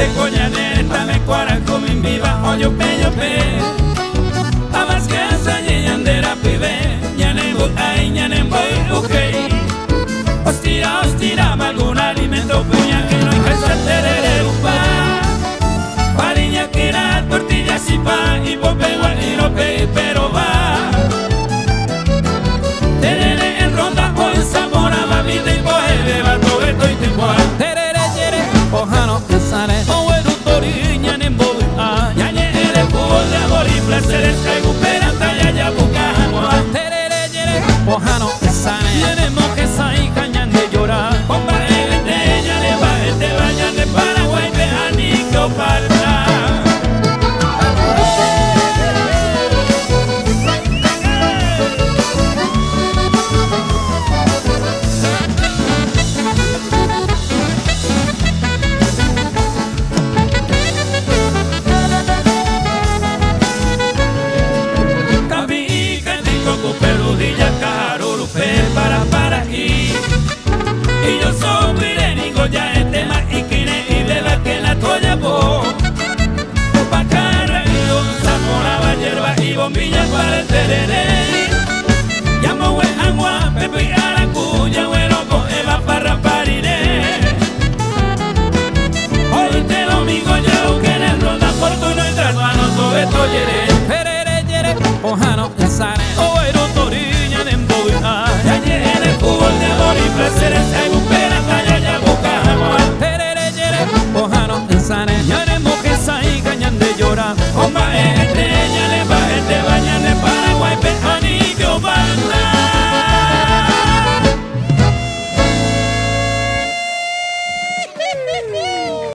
te coñanere, tame cuara como in viva, oyo pe. Amas que sañe yandera pibe, ñanembo ay ñanembo, ok. Ostira, algún alimento puña que no hay que terere upa. Pariña que era tortillas y pan y pope guanirope, pero va. Terere en ronda o en Zamora, mamita y poe, bato beto y tipoa. Terere yere, pojano sane, o erutori ñanembo a. Ñañe ere fútbol de amor y placeres, traigo peranta y allá buscamos. Terere yere, pojano sane, Tenemos que salir cañan de llorar. Compa de ella le va, te bañan de Paraguay, de Anico Palta. Capi, Cantico, Cuperudilla, Carurupe, para y yo soy pirenico, ya es tema y quine y beba que la toalla po. Pa' carrero, Zamora, hierba y bombillas para el tereré. Llamo hue agua, pepe y aracuya, güero con Eva para pariré. Hoy te domingo ya que en el ronda por tu no entras, mano, todo esto yeré. terere yere, pojano sane.